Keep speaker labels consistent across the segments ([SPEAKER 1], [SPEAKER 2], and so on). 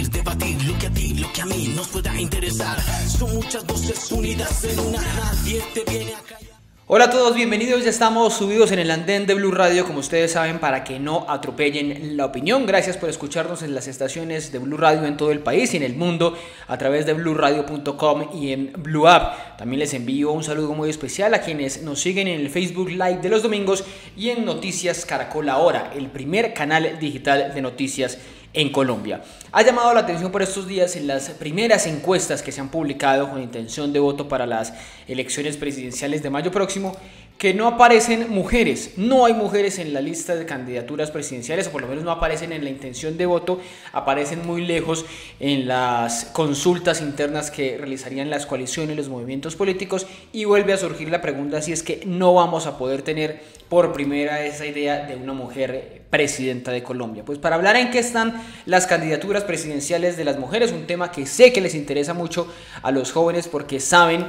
[SPEAKER 1] discutir, debatir lo que a ti, lo que a mí nos pueda interesar. Son muchas voces unidas en una, nadie te viene a callar.
[SPEAKER 2] Hola a todos, bienvenidos, ya estamos subidos en el andén de Blue Radio, como ustedes saben, para que no atropellen la opinión. Gracias por escucharnos en las estaciones de Blue Radio en todo el país y en el mundo a través de bluradio.com y en Blue App. También les envío un saludo muy especial a quienes nos siguen en el Facebook Live de los domingos y en Noticias Caracol Ahora, el primer canal digital de noticias en Colombia. Ha llamado la atención por estos días en las primeras encuestas que se han publicado con intención de voto para las elecciones presidenciales de mayo próximo, que no aparecen mujeres. No hay mujeres en la lista de candidaturas presidenciales, o por lo menos no aparecen en la intención de voto, aparecen muy lejos en las consultas internas que realizarían las coaliciones y los movimientos políticos, y vuelve a surgir la pregunta si es que no vamos a poder tener por primera esa idea de una mujer presidenta de Colombia. Pues para hablar en qué están las candidaturas presidenciales de las mujeres, un tema que sé que les interesa mucho a los jóvenes porque saben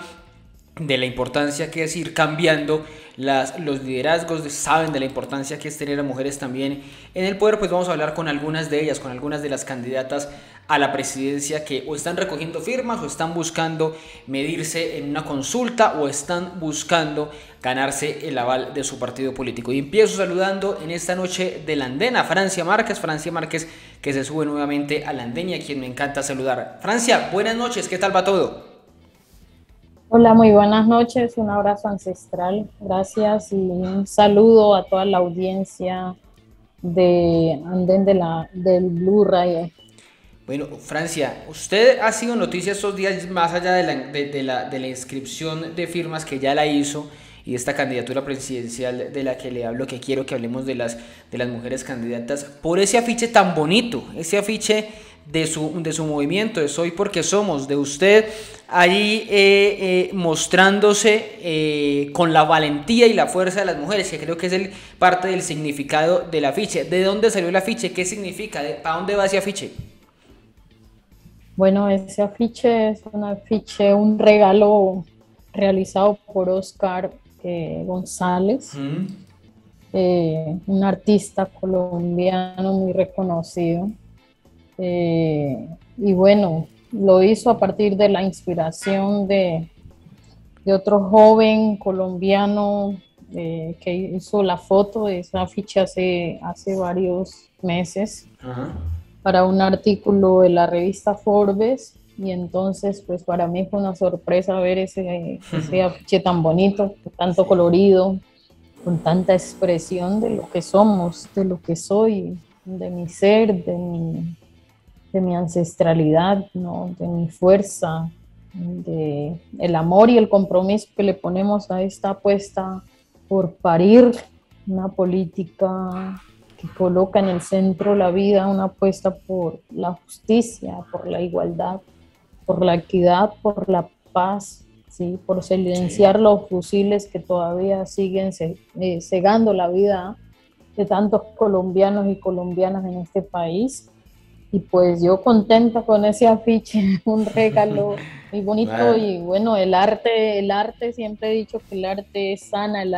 [SPEAKER 2] de la importancia que es ir cambiando los liderazgos, saben de la importancia que es tener a mujeres también en el poder, pues vamos a hablar con algunas de ellas, con algunas de las candidatas a la presidencia que o están recogiendo firmas o están buscando medirse en una consulta o están buscando ganarse el aval de su partido político. Y empiezo saludando en esta noche del andén a Francia Márquez que se sube nuevamente al andén y a quien me encanta saludar. Francia, buenas noches, ¿qué tal va todo?
[SPEAKER 3] Hola, muy buenas noches, un abrazo ancestral, gracias y un saludo a toda la audiencia de Andén del Blue Radio.
[SPEAKER 2] Bueno, Francia, usted ha sido noticia estos días más allá de la inscripción de firmas que ya la hizo y esta candidatura presidencial de la que le hablo, que quiero que hablemos de las mujeres candidatas, por ese afiche tan bonito, ese afiche de su movimiento, de Soy Porque Somos, de usted allí mostrándose con la valentía y la fuerza de las mujeres, que creo que es parte del significado del afiche. ¿De dónde salió el afiche? ¿Qué significa? ¿Para dónde va ese afiche?
[SPEAKER 3] Bueno, ese afiche es un regalo realizado por Oscar González, un artista colombiano muy reconocido. Y bueno, lo hizo a partir de la inspiración de otro joven colombiano que hizo la foto de esa afiche hace varios meses. Ajá. Para un artículo de la revista Forbes, y entonces pues para mí fue una sorpresa ver ese afiche tan bonito, con tanto colorido, con tanta expresión de lo que somos, de lo que soy, de mi ser, de mi ancestralidad, ¿no? De mi fuerza, de el amor y el compromiso que le ponemos a esta apuesta por parir una política que coloca en el centro la vida, una apuesta por la justicia, por la igualdad, por la equidad, por la paz, ¿sí? Por silenciar los fusiles que todavía siguen cegando la vida de tantos colombianos y colombianas en este país. Y pues yo contenta con ese afiche, un regalo muy bonito. Wow. Y bueno, el arte, siempre he dicho que el arte es sana, el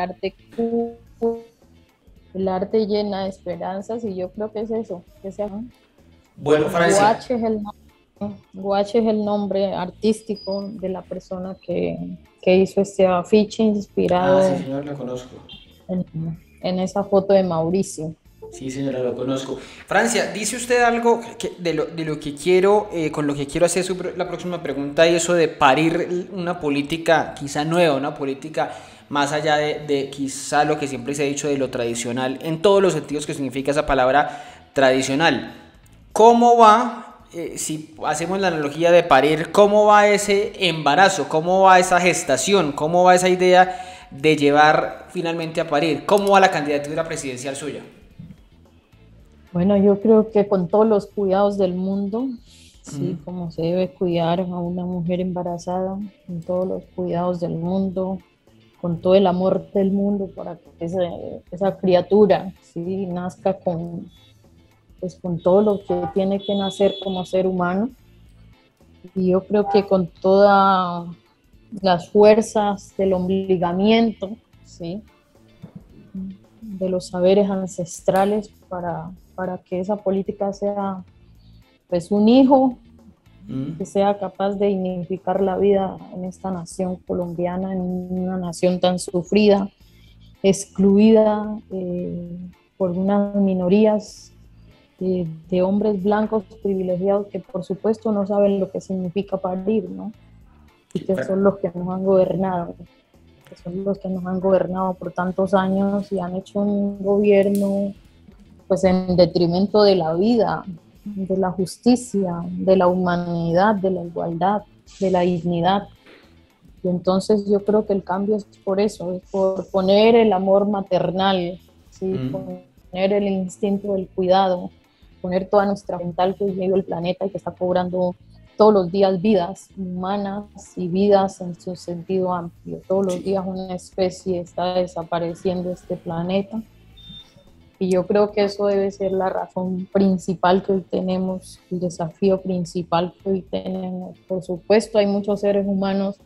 [SPEAKER 3] arte llena de esperanzas, y yo creo que es eso.
[SPEAKER 2] Bueno, Francia.
[SPEAKER 3] Guache es el nombre artístico de la persona que hizo este afiche inspirado.
[SPEAKER 2] Sí, señor, lo conozco.
[SPEAKER 3] En esa foto de Mauricio.
[SPEAKER 2] Sí, señora, lo conozco. Francia, dice usted algo de lo que quiero, con lo que quiero hacer la próxima pregunta, y eso de parir una política quizá nueva, una política más allá de quizá lo que siempre se ha dicho de lo tradicional, en todos los sentidos que significa esa palabra tradicional. ¿Cómo va, si hacemos la analogía de parir, cómo va ese embarazo, cómo va esa gestación, cómo va esa idea de llevar finalmente a parir? ¿Cómo va la candidatura presidencial suya?
[SPEAKER 3] Bueno, yo creo que con todos los cuidados del mundo, sí, como se debe cuidar a una mujer embarazada, con todos los cuidados del mundo, con todo el amor del mundo para que esa criatura, sí, nazca con todo lo que tiene que nacer como ser humano. Y yo creo que con todas las fuerzas del obligamiento, sí, de los saberes ancestrales para que esa política sea pues un hijo que sea capaz de dignificar la vida en esta nación colombiana, en una nación tan sufrida, excluida por unas minorías de hombres blancos privilegiados que por supuesto no saben lo que significa parir, ¿no? Y que son los que nos han gobernado, por tantos años y han hecho un gobierno pues en detrimento de la vida, de la justicia, de la humanidad, de la igualdad, de la dignidad. Y entonces yo creo que el cambio es por eso, es por poner el amor maternal, ¿sí? Poner el instinto del cuidado, poner toda nuestra mental que vive el planeta y que está cobrando todos los días vidas humanas y vidas en su sentido amplio. Todos los días una especie está desapareciendo de este planeta. Y yo creo que eso debe ser la razón principal que hoy tenemos, el desafío principal que hoy tenemos. Por supuesto, hay muchos seres humanos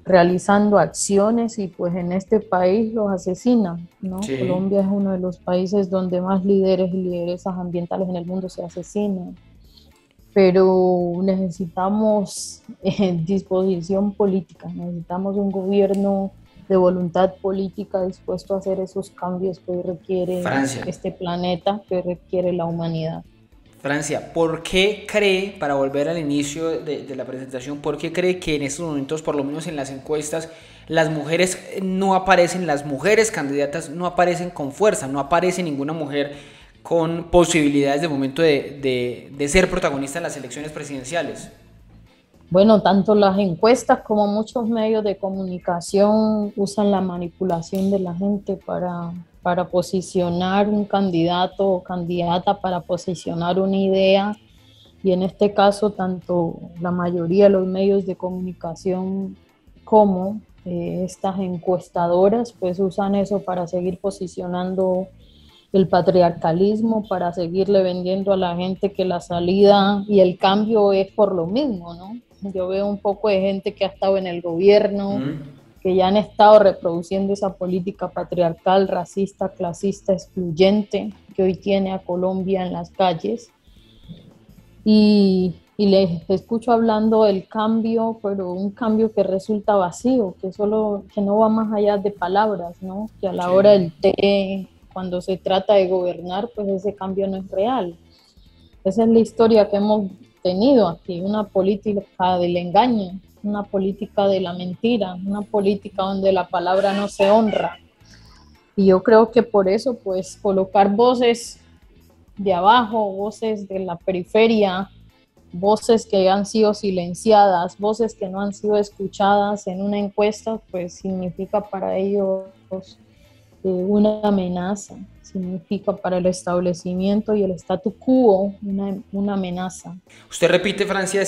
[SPEAKER 3] realizando acciones y pues en este país los asesinan, ¿no? Sí. Colombia es uno de los países donde más líderes y lideresas ambientales en el mundo se asesinan. Pero necesitamos disposición política, necesitamos un gobierno de voluntad política dispuesto a hacer esos cambios que requiere este planeta, que requiere la humanidad.
[SPEAKER 2] Francia, ¿por qué cree, para volver al inicio de la presentación, por qué cree que en estos momentos, por lo menos en las encuestas, las mujeres no aparecen, las mujeres candidatas no aparecen con fuerza, no aparece ninguna mujer con posibilidades de momento de ser protagonista en las elecciones presidenciales?
[SPEAKER 3] Bueno, tanto las encuestas como muchos medios de comunicación usan la manipulación de la gente para posicionar un candidato o candidata, para posicionar una idea, y en este caso tanto la mayoría de los medios de comunicación como estas encuestadoras pues usan eso para seguir posicionando el patriarcalismo, para seguirle vendiendo a la gente que la salida y el cambio es por lo mismo, ¿no? Yo veo un poco de gente que ha estado en el gobierno, que ya han estado reproduciendo esa política patriarcal, racista, clasista, excluyente que hoy tiene a Colombia en las calles. Y les escucho hablando del cambio, pero un cambio que resulta vacío, que no va más allá de palabras, ¿no? Que a la hora del té, cuando se trata de gobernar, pues ese cambio no es real. Esa es la historia que hemos tenido aquí, una política del engaño, una política de la mentira, una política donde la palabra no se honra. Y yo creo que por eso, pues, colocar voces de abajo, voces de la periferia, voces que han sido silenciadas, voces que no han sido escuchadas en una encuesta, pues significa para ellos una amenaza, significa para el establecimiento y el statu quo una amenaza.
[SPEAKER 2] Usted repite, Francia,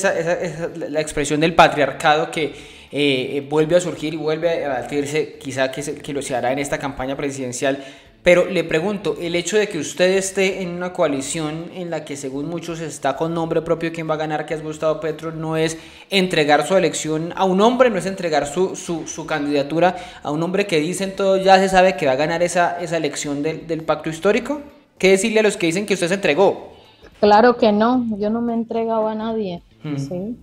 [SPEAKER 2] la expresión del patriarcado que vuelve a surgir y vuelve a batirse, quizá que lo se hará en esta campaña presidencial. Pero le pregunto, el hecho de que usted esté en una coalición en la que según muchos está con nombre propio quién va a ganar, que es Gustavo Petro, no es entregar su elección a un hombre, no es entregar su candidatura a un hombre que dicen todos ya se sabe que va a ganar esa elección del pacto histórico. ¿Qué decirle a los que dicen que usted se entregó?
[SPEAKER 3] Claro que no, yo no me he entregado a nadie, ¿sí?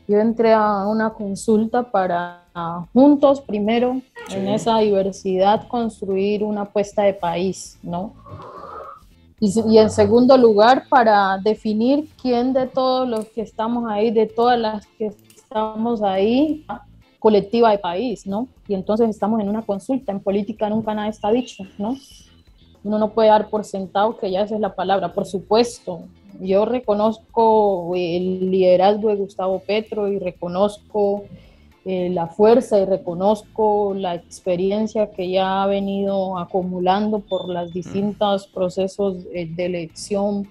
[SPEAKER 3] Yo entré a una consulta para juntos primero, en esa diversidad, construir una apuesta de país, ¿no? Y en segundo lugar, para definir quién de todos los que estamos ahí, de todas las que estamos ahí, colectiva de país, ¿no? Y entonces estamos en una consulta. En política nunca nada está dicho, ¿no? Uno no puede dar por sentado que ya esa es la palabra. Por supuesto, yo reconozco el liderazgo de Gustavo Petro y reconozco la fuerza y reconozco la experiencia que ya ha venido acumulando por los distintos procesos de elección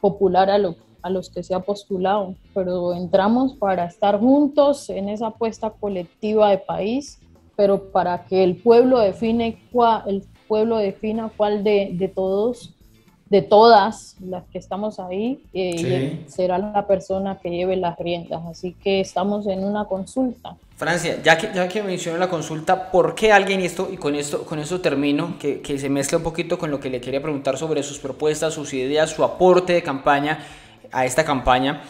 [SPEAKER 3] popular a los que se ha postulado, pero entramos para estar juntos en esa apuesta colectiva de país, pero para que el pueblo defina cuál de todos, de todas las que estamos ahí, será la persona que lleve las riendas. Así que estamos en una consulta.
[SPEAKER 2] Francia, ya que mencionó la consulta, ¿por qué alguien, y con esto termino, que se mezcla un poquito con lo que le quería preguntar sobre sus propuestas, sus ideas, su aporte de campaña, a esta campaña.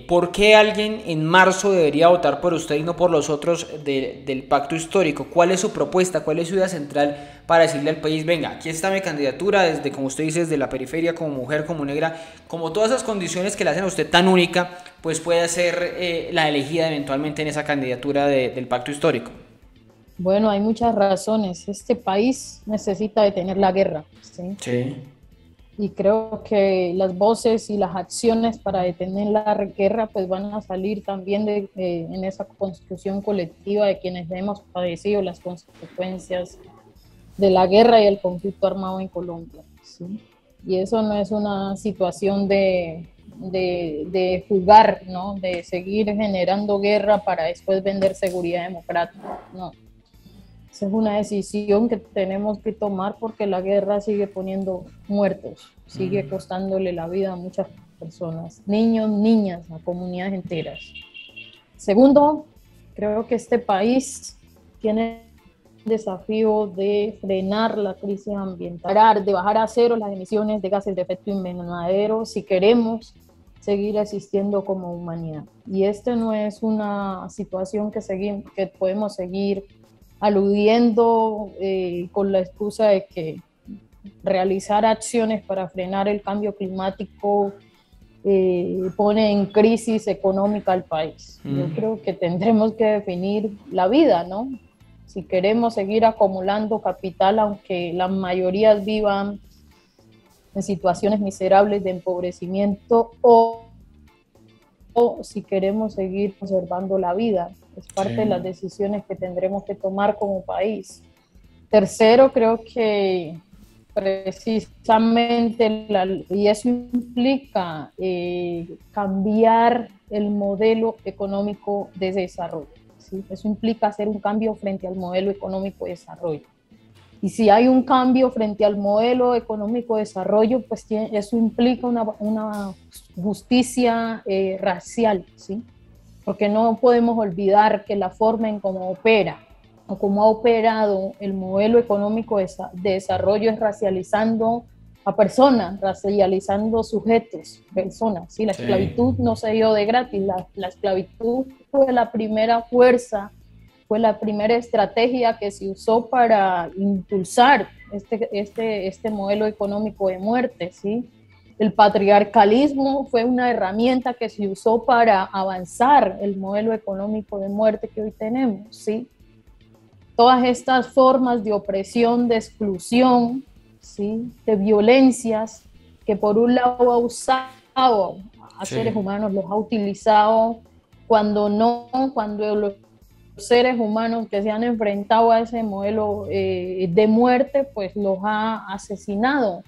[SPEAKER 2] ¿Por qué alguien en marzo debería votar por usted y no por los otros del pacto histórico? ¿Cuál es su propuesta? ¿Cuál es su idea central para decirle al país, venga, aquí está mi candidatura, desde, como usted dice, desde la periferia, como mujer, como negra, como todas esas condiciones que la hacen a usted tan única, pues puede ser la elegida eventualmente en esa candidatura del pacto histórico?
[SPEAKER 3] Bueno, hay muchas razones. Este país necesita detener la guerra, ¿sí?
[SPEAKER 2] Sí.
[SPEAKER 3] Y creo que las voces y las acciones para detener la guerra pues van a salir también en esa construcción colectiva de quienes hemos padecido las consecuencias de la guerra y el conflicto armado en Colombia, ¿sí? Y eso no es una situación de jugar, ¿no? De seguir generando guerra para después vender seguridad democrática, no. Esa es una decisión que tenemos que tomar porque la guerra sigue poniendo muertos, sigue costándole la vida a muchas personas, niños, niñas, a comunidades enteras. Segundo, creo que este país tiene el desafío de frenar la crisis ambiental, de bajar a cero las emisiones de gases de efecto invernadero si queremos seguir existiendo como humanidad. Y esta no es una situación que podemos seguir aludiendo con la excusa de que realizar acciones para frenar el cambio climático pone en crisis económica al país. Yo creo que tendremos que definir la vida, ¿no? Si queremos seguir acumulando capital, aunque la mayoría vivan en situaciones miserables de empobrecimiento, o si queremos seguir conservando la vida. Es parte de las decisiones que tendremos que tomar como país. Tercero, creo que precisamente, y eso implica cambiar el modelo económico de desarrollo, ¿sí? Eso implica hacer un cambio frente al modelo económico de desarrollo. Y si hay un cambio frente al modelo económico de desarrollo, pues eso implica una justicia racial, ¿sí? Porque no podemos olvidar que la forma en cómo opera o cómo ha operado el modelo económico de desarrollo es racializando a personas, racializando sujetos, personas, ¿sí? La esclavitud no se dio de gratis, la esclavitud fue la primera fuerza, fue la primera estrategia que se usó para impulsar este modelo económico de muerte, ¿sí? El patriarcalismo fue una herramienta que se usó para avanzar el modelo económico de muerte que hoy tenemos, ¿sí? Todas estas formas de opresión, de exclusión, ¿sí? De violencias, que por un lado ha usado a seres humanos, los ha utilizado cuando los seres humanos que se han enfrentado a ese modelo de muerte, pues los ha asesinado.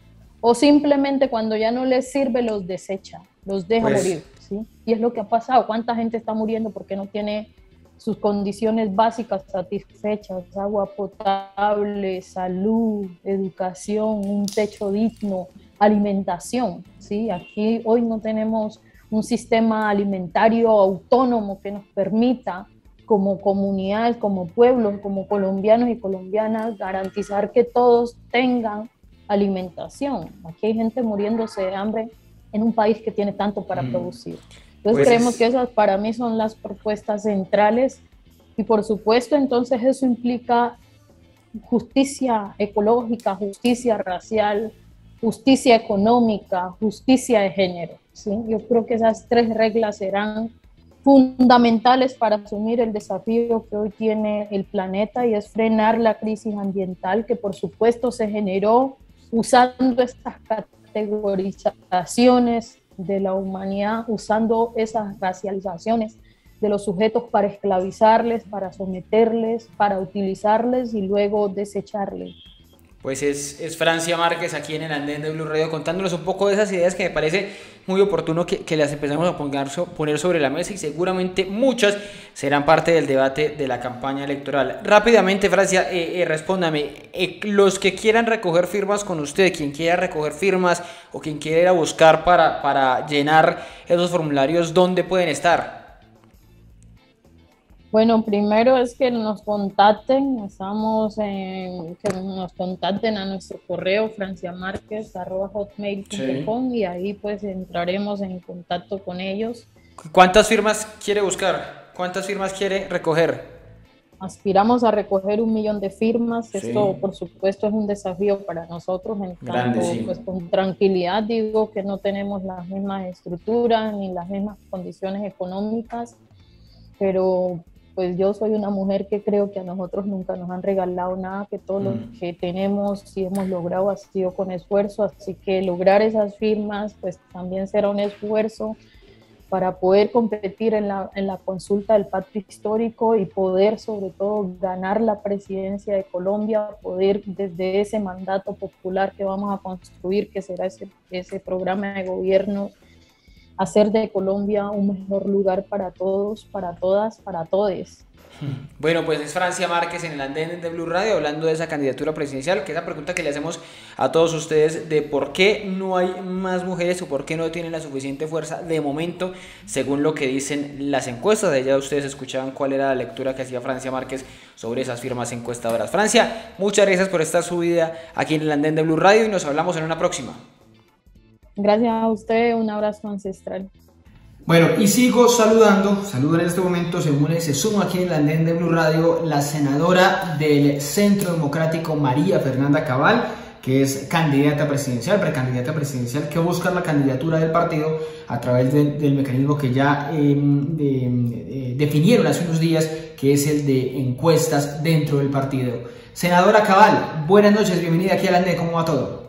[SPEAKER 3] O simplemente cuando ya no les sirve los desecha, los deja morir, ¿sí? Y es lo que ha pasado. ¿Cuánta gente está muriendo porque no tiene sus condiciones básicas satisfechas? Agua potable, salud, educación, un techo digno, alimentación, ¿sí? Aquí hoy no tenemos un sistema alimentario autónomo que nos permita como comunidades, como pueblos, como colombianos y colombianas, garantizar que todos tengan alimentación. Aquí hay gente muriéndose de hambre en un país que tiene tanto para producir. Entonces creemos que esas para mí son las propuestas centrales y por supuesto entonces eso implica justicia ecológica, justicia racial, justicia económica, justicia de género, ¿sí? Yo creo que esas tres reglas serán fundamentales para asumir el desafío que hoy tiene el planeta y es frenar la crisis ambiental que por supuesto se generó usando estas categorizaciones de la humanidad, usando esas racializaciones de los sujetos para esclavizarles, para someterles, para utilizarles y luego desecharles.
[SPEAKER 2] Pues es Francia Márquez aquí en el andén de Blue Radio contándonos un poco de esas ideas que me parece muy oportuno que las empezamos a poner sobre la mesa y seguramente muchas serán parte del debate de la campaña electoral. Rápidamente, Francia, respóndame, los que quieran recoger firmas con usted, quien quiera recoger firmas o quien quiera ir a buscar para llenar esos formularios, ¿dónde pueden estar?
[SPEAKER 3] Bueno, primero es que nos contacten, que nos contacten a nuestro correo franciamarquez@hotmail.com, y ahí pues entraremos en contacto con ellos.
[SPEAKER 2] ¿Cuántas firmas quiere buscar? ¿Cuántas firmas quiere recoger?
[SPEAKER 3] Aspiramos a recoger 1 millón de firmas.
[SPEAKER 2] Sí.
[SPEAKER 3] Esto, por supuesto, es un desafío para nosotros. En
[SPEAKER 2] Grande,
[SPEAKER 3] tanto,
[SPEAKER 2] sí.
[SPEAKER 3] pues con tranquilidad digo que no tenemos las mismas estructuras ni las mismas condiciones económicas, pero pues yo soy una mujer que creo que a nosotros nunca nos han regalado nada, que todo lo que tenemos y hemos logrado ha sido con esfuerzo, así que lograr esas firmas pues también será un esfuerzo para poder competir en la consulta del pacto histórico y poder sobre todo ganar la presidencia de Colombia, poder desde ese mandato popular que vamos a construir, que será ese programa de gobierno, hacer de Colombia un mejor lugar para todos, para todas, para todes.
[SPEAKER 2] Bueno, pues es Francia Márquez en el andén de Blue Radio hablando de esa candidatura presidencial, que es la pregunta que le hacemos a todos ustedes de por qué no hay más mujeres o por qué no tienen la suficiente fuerza de momento, según lo que dicen las encuestas. De ya ustedes escuchaban cuál era la lectura que hacía Francia Márquez sobre esas firmas encuestadoras. Francia, muchas gracias por esta subida aquí en el andén de Blue Radio y nos hablamos en una próxima.
[SPEAKER 3] Gracias a usted, un abrazo ancestral.
[SPEAKER 2] Bueno, y sigo saludando en este momento, se suma aquí en el andén de Blue Radio la senadora del Centro Democrático, María Fernanda Cabal, que es candidata presidencial, precandidata presidencial, que busca la candidatura del partido a través del mecanismo que ya definieron hace unos días, que es el de encuestas dentro del partido. Senadora Cabal, buenas noches, bienvenida aquí al andén, ¿cómo va todo?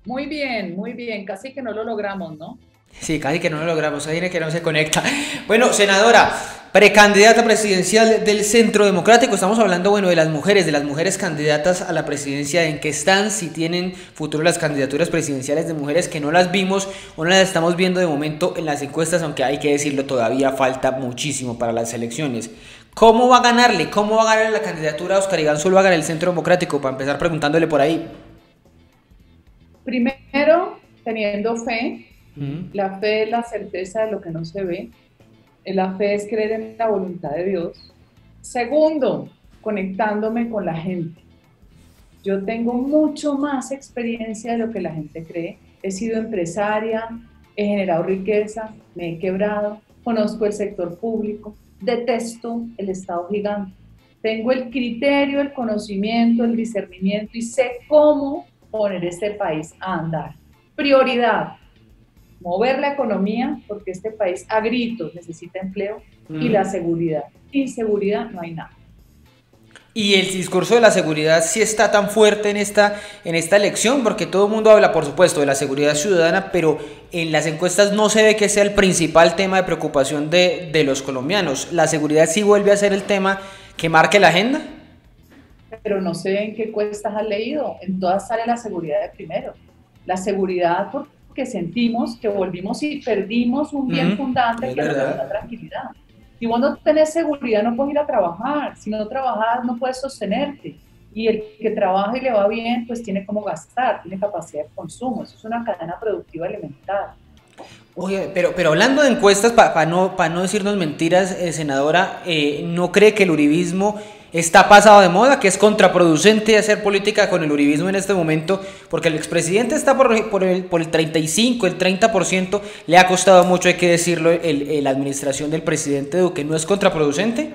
[SPEAKER 4] Muy bien, casi que no lo logramos, ¿no?
[SPEAKER 2] Sí, casi que no lo logramos, ahí que no se conecta. Bueno, senadora, precandidata presidencial del Centro Democrático, estamos hablando, bueno, de las mujeres candidatas a la presidencia, en qué están, si tienen futuro las candidaturas presidenciales de mujeres, que no las vimos o no las estamos viendo de momento en las encuestas, aunque hay que decirlo, todavía falta muchísimo para las elecciones. ¿Cómo va a ganarle la candidatura a Oscar Iván Zuluaga en el Centro Democrático? Para empezar preguntándole por ahí.
[SPEAKER 4] Primero, teniendo fe. La fe es la certeza de lo que no se ve. La fe es creer en la voluntad de Dios. Segundo, conectándome con la gente. Yo tengo mucho más experiencia de lo que la gente cree. He sido empresaria, he generado riqueza, me he quebrado, conozco el sector público, detesto el Estado gigante. Tengo el criterio, el conocimiento, el discernimiento y sé cómo poner este país a andar. Prioridad: mover la economía, porque este país a gritos necesita empleo, y la seguridad. Sin seguridad no hay nada.
[SPEAKER 2] Y el discurso de la seguridad sí está tan fuerte en esta elección, porque todo el mundo habla, por supuesto, de la seguridad ciudadana, pero en las encuestas no se ve que sea el principal tema de preocupación de los colombianos. ¿La seguridad sí vuelve a ser el tema que marque la agenda?
[SPEAKER 4] Pero no sé en qué encuestas has leído, en todas sale la seguridad de primero. La seguridad porque sentimos que volvimos y perdimos un bien fundante, que es la tranquilidad. Si vos no tenés seguridad no puedes ir a trabajar, si no trabajas no puedes sostenerte, y el que trabaja y le va bien pues tiene cómo gastar, tiene capacidad de consumo, eso es una cadena productiva elemental.
[SPEAKER 2] Oye, pero hablando de encuestas, para no decirnos mentiras, senadora, ¿no cree que el uribismo está pasado de moda, que es contraproducente hacer política con el uribismo en este momento? Porque el expresidente está por el 35, el 30%, le ha costado mucho, hay que decirlo, la administración del presidente Duque. ¿No es contraproducente?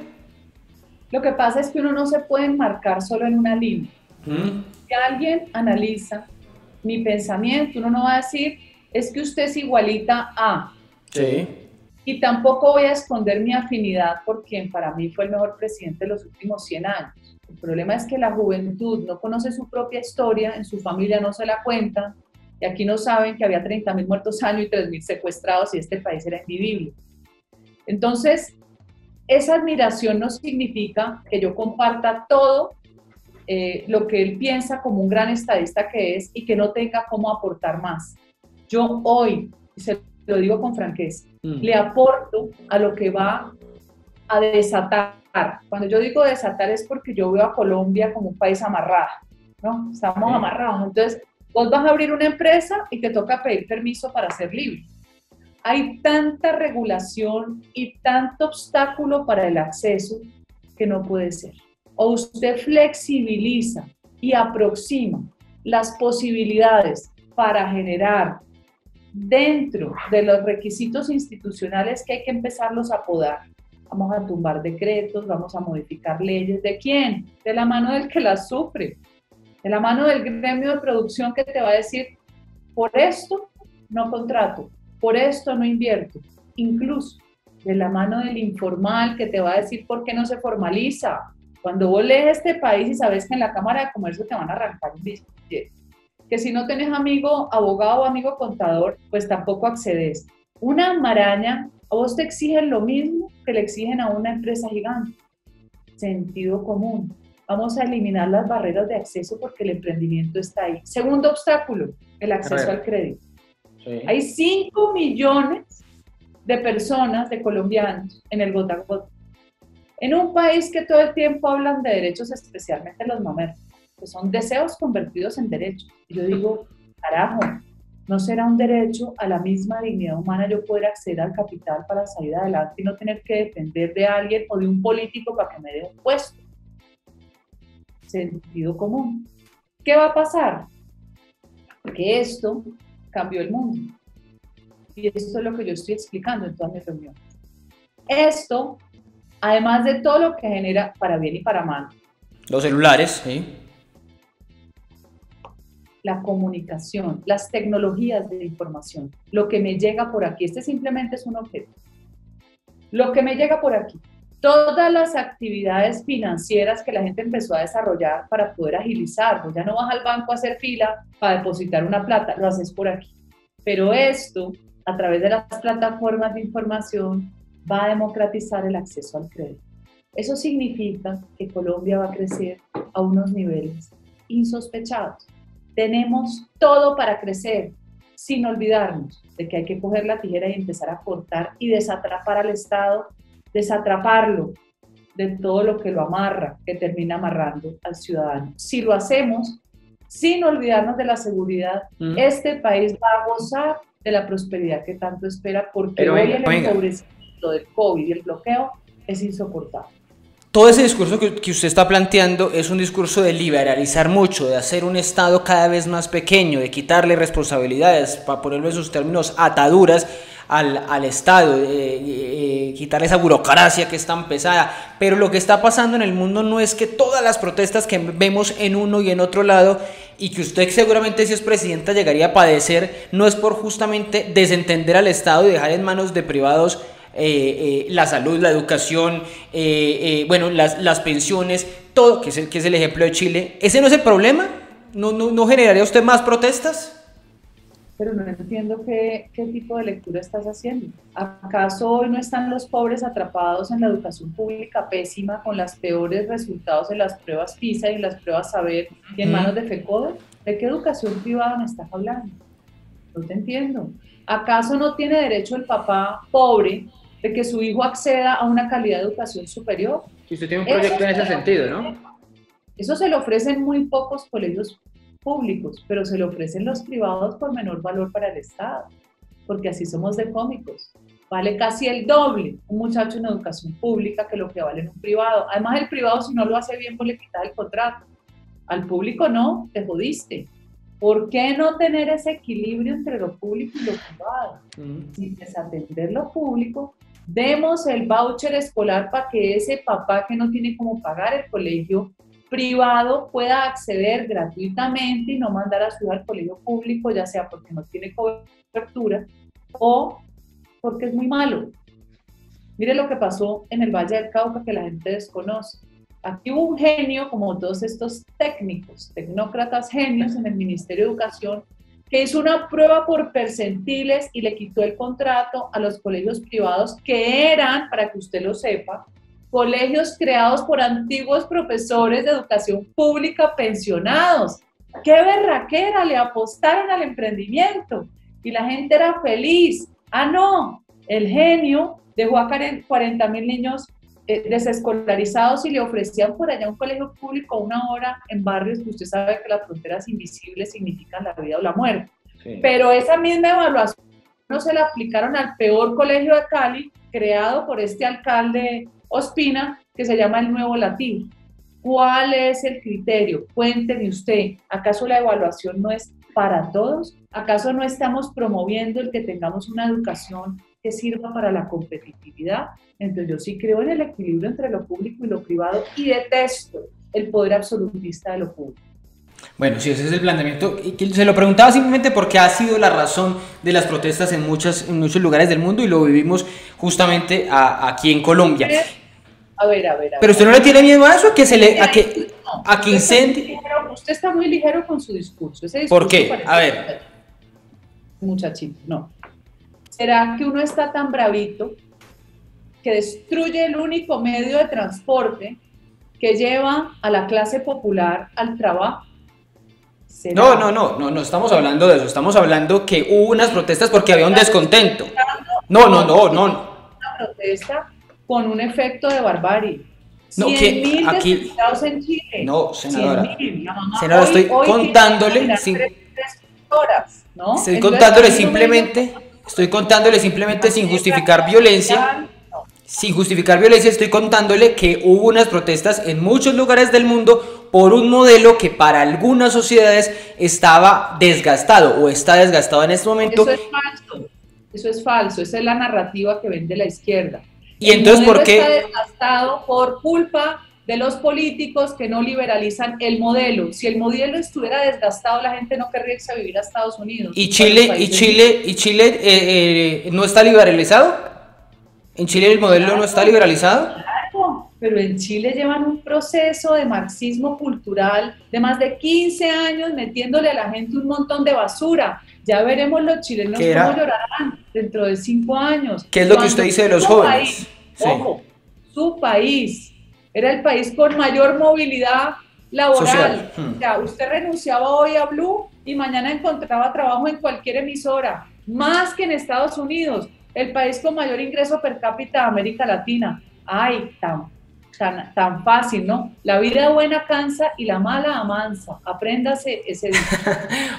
[SPEAKER 4] Lo que pasa es que uno no se puede enmarcar solo en una línea. Si alguien analiza mi pensamiento, uno no va a decir, es que usted es igualita a...
[SPEAKER 2] Sí.
[SPEAKER 4] Y tampoco voy a esconder mi afinidad por quien para mí fue el mejor presidente de los últimos 100 años. El problema es que la juventud no conoce su propia historia, en su familia no se la cuentan, y aquí no saben que había 30.000 muertos año y 3.000 secuestrados y este país era invivible. Entonces, esa admiración no significa que yo comparta todo lo que él piensa como un gran estadista que es y que no tenga cómo aportar más. Yo hoy, se lo digo con franqueza, le aporto a lo que va a desatar. Cuando yo digo desatar es porque yo veo a Colombia como un país amarrado, ¿no? Estamos amarrados. Entonces, vos vas a abrir una empresa y te toca pedir permiso para ser libre. hay tanta regulación y tanto obstáculo para el acceso que no puede ser. O usted flexibiliza y aproxima las posibilidades para generar dentro de los requisitos institucionales que hay que empezarlos a podar. Vamos a tumbar decretos, vamos a modificar leyes. ¿De quién? De la mano del que las sufre, de la mano del gremio de producción que te va a decir, por esto no contrato, por esto no invierto. Incluso de la mano del informal que te va a decir por qué no se formaliza. Cuando vos lees este país y sabes que en la Cámara de Comercio te van a arrancar un billete, que si no tenés amigo abogado o amigo contador, pues tampoco accedes. Una maraña, a vos te exigen lo mismo que le exigen a una empresa gigante. Sentido común. Vamos a eliminar las barreras de acceso porque el emprendimiento está ahí. Segundo obstáculo, el acceso al crédito. Sí. Hay 5 millones de personas, de colombianos, en el gota a gota. En un país que todo el tiempo hablan de derechos, especialmente los mamertos, que son deseos convertidos en derechos. Y yo digo, carajo, ¿no será un derecho a la misma dignidad humana yo poder acceder al capital para salir adelante y no tener que depender de alguien o de un político para que me dé un puesto? Sentido común. ¿Qué va a pasar? Que esto cambió el mundo. Y esto es lo que yo estoy explicando en todas mis reuniones. Esto, además de todo lo que genera para bien y para mal.
[SPEAKER 2] Los celulares, sí.
[SPEAKER 4] La comunicación, las tecnologías de información, lo que me llega por aquí, este simplemente es un objeto. Lo que me llega por aquí, todas las actividades financieras que la gente empezó a desarrollar para poder agilizar, pues ya no vas al banco a hacer fila para depositar una plata, lo haces por aquí. Pero esto, a través de las plataformas de información, va a democratizar el acceso al crédito. Eso significa que Colombia va a crecer a unos niveles insospechados. Tenemos todo para crecer, sin olvidarnos de que hay que coger la tijera y empezar a cortar y desatrapar al Estado, desatraparlo de todo lo que lo amarra, que termina amarrando al ciudadano. Si lo hacemos, sin olvidarnos de la seguridad, este país va a gozar de la prosperidad que tanto espera, porque hoy el empobrecimiento del COVID y el bloqueo es insoportable.
[SPEAKER 2] Todo ese discurso que usted está planteando es un discurso de liberalizar mucho, de hacer un Estado cada vez más pequeño, de quitarle responsabilidades, para ponerlo en sus términos, ataduras al Estado, quitarle esa burocracia que es tan pesada. Pero lo que está pasando en el mundo no es que todas las protestas que vemos en uno y en otro lado, y que usted seguramente si es presidenta llegaría a padecer, no es por justamente desentender al Estado y dejar en manos de privados la salud, la educación, bueno, las pensiones, todo, que es el ejemplo de Chile. ¿Ese no es el problema? ¿No generaría usted más protestas?
[SPEAKER 4] Pero no entiendo qué tipo de lectura estás haciendo. ¿Acaso hoy no están los pobres atrapados en la educación pública pésima, con los peores resultados en las pruebas PISA y en las pruebas Saber y en manos de FECODE? ¿De qué educación privada me estás hablando? No te entiendo. ¿Acaso no tiene derecho el papá pobre de que su hijo acceda a una calidad de educación superior?
[SPEAKER 2] Si usted tiene un proyecto en ese sentido, ¿no?
[SPEAKER 4] Eso se le ofrecen muy pocos colegios públicos, pero se le ofrecen los privados por menor valor para el Estado, porque así somos de cómicos. Vale casi el doble un muchacho en educación pública que lo que vale en un privado. Además, el privado, si no lo hace bien, pues le quitas el contrato. Al público no, te jodiste. ¿Por qué no tener ese equilibrio entre lo público y lo privado? Sin desatender lo público, demos el voucher escolar para que ese papá que no tiene cómo pagar el colegio privado pueda acceder gratuitamente y no mandar a su hijo al colegio público, ya sea porque no tiene cobertura o porque es muy malo. Mire lo que pasó en el Valle del Cauca, que la gente desconoce. Aquí hubo un genio, como todos estos técnicos, tecnócratas genios en el Ministerio de Educación, que hizo una prueba por percentiles y le quitó el contrato a los colegios privados que eran, para que usted lo sepa, colegios creados por antiguos profesores de educación pública pensionados. ¡Qué berraquera! Le apostaron al emprendimiento y la gente era feliz. ¡Ah, no! El genio dejó a 40.000 niños desescolarizados y le ofrecían por allá un colegio público 1 hora en barrios que usted sabe que las fronteras invisibles significan la vida o la muerte. Sí. Pero esa misma evaluación se la aplicaron al peor colegio de Cali, creado por este alcalde Ospina, que se llama el Nuevo Latino. ¿Cuál es el criterio? Cuénteme usted, ¿acaso la evaluación no es para todos? ¿Acaso no estamos promoviendo el que tengamos una educación que sirva para la competitividad? Entonces yo sí creo en el equilibrio entre lo público y lo privado y detesto el poder absolutista de lo público.
[SPEAKER 2] Bueno, sí, ese es el planteamiento. Y se lo preguntaba simplemente porque ha sido la razón de las protestas en muchos lugares del mundo y lo vivimos justamente aquí en Colombia.
[SPEAKER 4] A ver.
[SPEAKER 2] Pero usted no le tiene miedo a eso, a que incendie.
[SPEAKER 4] Usted está muy ligero con su discurso. Ese discurso
[SPEAKER 2] ¿Por qué? A ver.
[SPEAKER 4] Muchachito, no. ¿Será que uno está tan bravito que destruye el único medio de transporte que lleva a la clase popular al trabajo?
[SPEAKER 2] No estamos hablando de eso, estamos hablando que hubo unas protestas porque había un descontento. No.
[SPEAKER 4] Una protesta con un efecto de barbarie. 100.000 desplazados en Chile.
[SPEAKER 2] No, senadora.
[SPEAKER 4] 100.000.
[SPEAKER 2] Senadora, estoy contándole. Estoy contándole simplemente sin justificar violencia. Sin justificar violencia, estoy contándole que hubo unas protestas en muchos lugares del mundo por un modelo que para algunas sociedades estaba desgastado o está desgastado en este momento.
[SPEAKER 4] Eso es falso, esa es la narrativa que vende la izquierda.
[SPEAKER 2] ¿Y entonces por qué?
[SPEAKER 4] Está desgastado por culpa de los políticos que no liberalizan el modelo. Si el modelo estuviera desgastado, la gente no querría irse a vivir a Estados Unidos.
[SPEAKER 2] ¿Y Chile no está liberalizado? ¿En Chile el modelo no está liberalizado?
[SPEAKER 4] Claro, pero en Chile llevan un proceso de marxismo cultural de más de 15 años metiéndole a la gente un montón de basura. Ya veremos los chilenos cómo llorarán dentro de 5 años.
[SPEAKER 2] ¿Qué es lo que usted dice de los jóvenes?
[SPEAKER 4] Ojo, su país era el país con mayor movilidad laboral. O sea, usted renunciaba hoy a Blue y mañana encontraba trabajo en cualquier emisora, más que en Estados Unidos. El país con mayor ingreso per cápita de América Latina. Ay, tan fácil, ¿no? La vida buena cansa y la mala amansa. Apréndase ese dicho.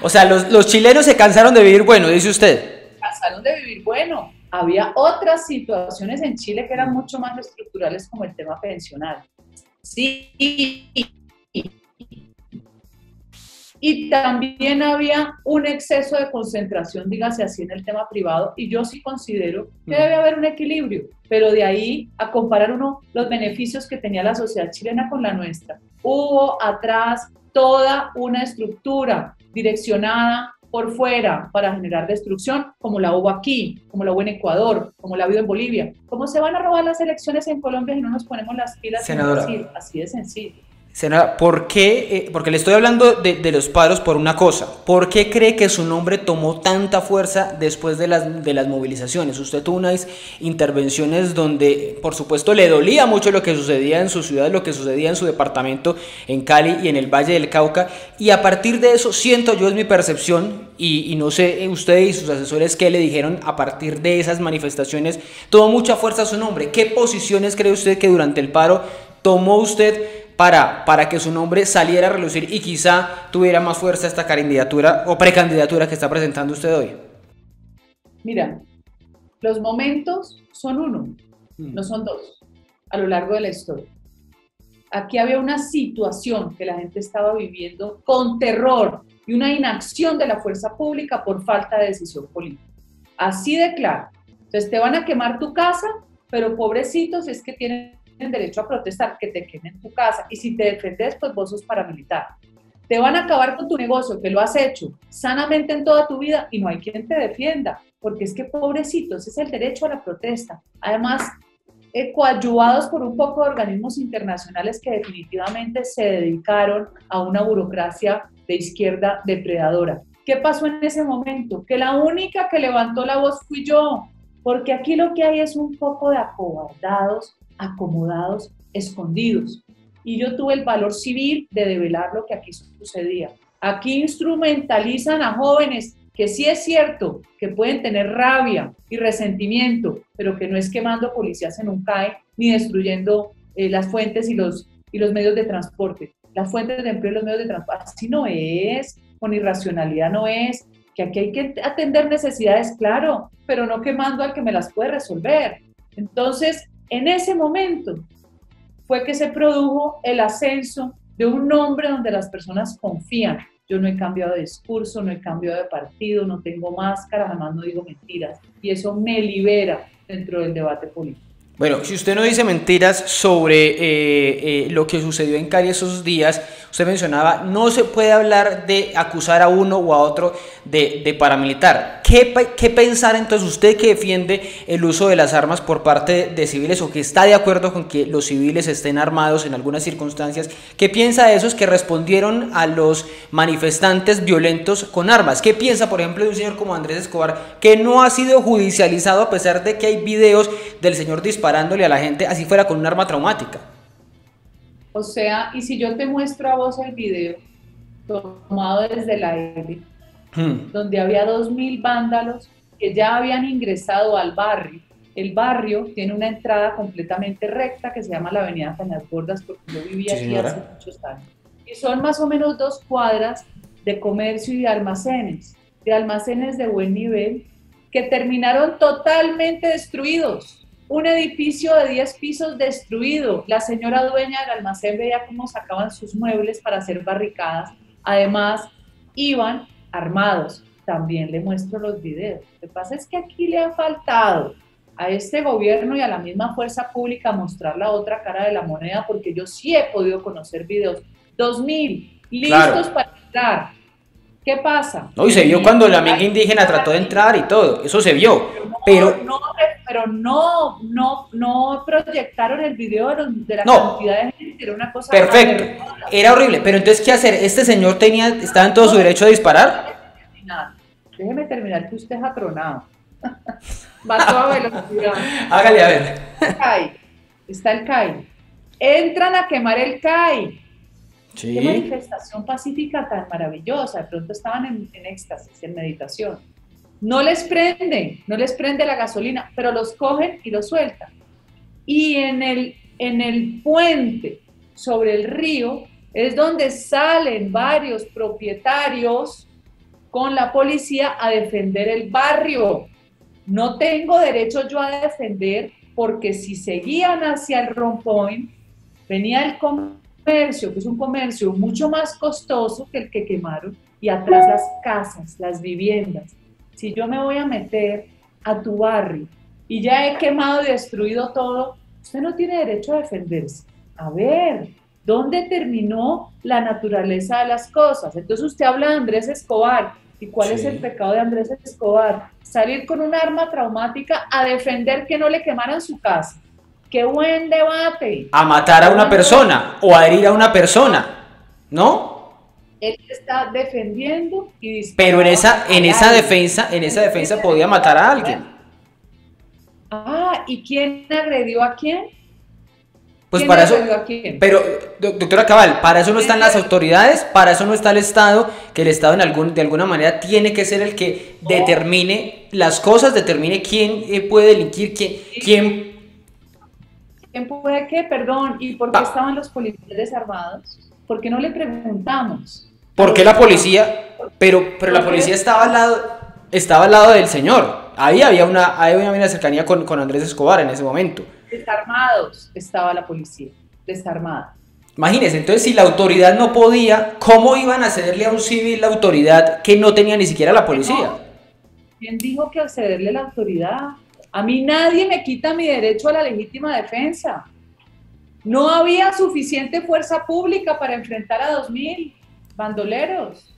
[SPEAKER 2] O sea, los chilenos se cansaron de vivir bueno, dice usted.
[SPEAKER 4] Cansaron de vivir bueno. Había otras situaciones en Chile que eran mucho más estructurales, como el tema pensional. Sí. Y también había un exceso de concentración, dígase así, en el tema privado, y yo sí considero que debe haber un equilibrio, pero de ahí a comparar los beneficios que tenía la sociedad chilena con la nuestra. Hubo atrás toda una estructura direccionada por fuera para generar destrucción, como la hubo aquí, como la hubo en Ecuador, como la ha habido en Bolivia. ¿Cómo se van a robar las elecciones en Colombia si no nos ponemos las pilas?
[SPEAKER 2] Senadora,
[SPEAKER 4] así de sencillo.
[SPEAKER 2] Senadora, ¿por qué? Porque le estoy hablando de los paros por una cosa. ¿Por qué cree que su nombre tomó tanta fuerza después de las movilizaciones? Usted tuvo unas intervenciones donde, por supuesto, le dolía mucho lo que sucedía en su ciudad, lo que sucedía en su departamento, en Cali y en el Valle del Cauca. Y a partir de eso, siento yo, es mi percepción, y no sé usted y sus asesores qué le dijeron a partir de esas manifestaciones, tomó mucha fuerza su nombre. ¿Qué posiciones cree usted que durante el paro tomó usted para que su nombre saliera a relucir y quizá tuviera más fuerza esta candidatura o precandidatura que está presentando usted hoy?
[SPEAKER 4] Mira, los momentos son uno, no son dos, a lo largo de la historia. Aquí había una situación que la gente estaba viviendo con terror y una inacción de la fuerza pública por falta de decisión política. Así de claro. Entonces te van a quemar tu casa, pero pobrecitos es que tienen derecho a protestar, que te quemen tu casa, y si te defendes, pues vos sos paramilitar. Te van a acabar con tu negocio, que lo has hecho sanamente en toda tu vida y no hay quien te defienda, porque es que pobrecitos, es el derecho a la protesta. Además, coadyuvados por un poco de organismos internacionales que definitivamente se dedicaron a una burocracia de izquierda depredadora. ¿Qué pasó en ese momento? Que la única que levantó la voz fui yo, porque aquí lo que hay es un poco de acobardados, acomodados, escondidos. Y yo tuve el valor civil de develar lo que aquí sucedía. Aquí instrumentalizan a jóvenes que sí es cierto que pueden tener rabia y resentimiento, pero que no es quemando policías en un CAE ni destruyendo las fuentes y los medios de transporte. Las fuentes de empleo y los medios de transporte. Así no es, con irracionalidad no es. que aquí hay que atender necesidades, claro, pero no quemando al que me las puede resolver. Entonces, en ese momento fue que se produjo el ascenso de un nombre donde las personas confían. Yo no he cambiado de discurso, no he cambiado de partido, no tengo máscara, además no digo mentiras. Y eso me libera dentro del debate político.
[SPEAKER 2] Bueno, si usted no dice mentiras sobre lo que sucedió en Cali esos días, usted mencionaba, no se puede hablar de acusar a uno o a otro de paramilitar. ¿Qué pensar entonces usted que defiende el uso de las armas por parte de civiles o que está de acuerdo con que los civiles estén armados en algunas circunstancias? ¿Qué piensa de esos que respondieron a los manifestantes violentos con armas? ¿Qué piensa, por ejemplo, de un señor como Andrés Escobar, que no ha sido judicializado a pesar de que hay videos del señor disparándole a la gente así fuera con un arma traumática?
[SPEAKER 4] O sea, y si yo te muestro a vos el video tomado desde el aire, donde había 2.000 vándalos que ya habían ingresado al barrio. El barrio tiene una entrada completamente recta que se llama la avenida Cañas Gordas, porque yo vivía aquí hace muchos años. Y son más o menos 2 cuadras de comercio y de almacenes de buen nivel, que terminaron totalmente destruidos. Un edificio de 10 pisos destruido. La señora dueña del almacén veía cómo sacaban sus muebles para hacer barricadas. Además, iban armados. También le muestro los videos. Lo que pasa es que aquí le ha faltado a este gobierno y a la misma fuerza pública mostrar la otra cara de la moneda, porque yo sí he podido conocer videos. 2.000 listos para entrar. ¿Qué pasa?
[SPEAKER 2] No, y se vio cuando la amiga indígena trató de entrar y todo. Eso se vio. Pero no proyectaron el video de la cantidad de gente, era una cosa perfecto, era horrible, pero entonces ¿qué hacer? ¿Este señor estaba en todo su derecho a disparar?
[SPEAKER 4] Déjeme terminar que usted es atronado. Va a toda velocidad.
[SPEAKER 2] Hágale a ver.
[SPEAKER 4] Está el CAI. Entran a quemar el CAI.
[SPEAKER 2] Sí.
[SPEAKER 4] Qué manifestación pacífica tan maravillosa. De pronto estaban en éxtasis, en meditación. No les prende la gasolina, pero los cogen y los sueltan. Y en el puente sobre el río es donde salen varios propietarios con la policía a defender el barrio. No tengo derecho yo a defender, porque si seguían hacia el Rompoint, venía el comercio, que es un comercio mucho más costoso que el que quemaron, y atrás las casas, las viviendas. Si yo me voy a meter a tu barrio y ya he quemado y destruido todo, usted no tiene derecho a defenderse. A ver, ¿dónde terminó la naturaleza de las cosas? Entonces usted habla de Andrés Escobar. ¿Y cuál es el pecado de Andrés Escobar? Salir con un arma traumática a defender que no le quemaran su casa. ¡Qué buen debate!
[SPEAKER 2] A matar a una persona o a herir a una persona, ¿no?
[SPEAKER 4] Él está defendiendo y disparando.
[SPEAKER 2] Pero en esa defensa podía matar a alguien.
[SPEAKER 4] ¿Y quién agredió a quién?
[SPEAKER 2] Pues para eso, pero doctora Cabal, para eso no están las autoridades, para eso no está el Estado, que el Estado de alguna manera tiene que ser el que determine las cosas, determine quién puede delinquir, quién
[SPEAKER 4] puede qué, perdón, y por qué estaban los policías desarmados. ¿Por qué no le preguntamos?
[SPEAKER 2] ¿Por qué la policía? Pero la policía estaba al lado del señor. Ahí había una cercanía con Andrés Escobar en ese momento.
[SPEAKER 4] Desarmados estaba la policía, desarmada.
[SPEAKER 2] Imagínense, entonces si la autoridad no podía, ¿cómo iban a cederle a un civil la autoridad que no tenía ni siquiera la policía?
[SPEAKER 4] ¿Quién dijo que cederle la autoridad? A mí nadie me quita mi derecho a la legítima defensa. No había suficiente fuerza pública para enfrentar a 2.000 bandoleros.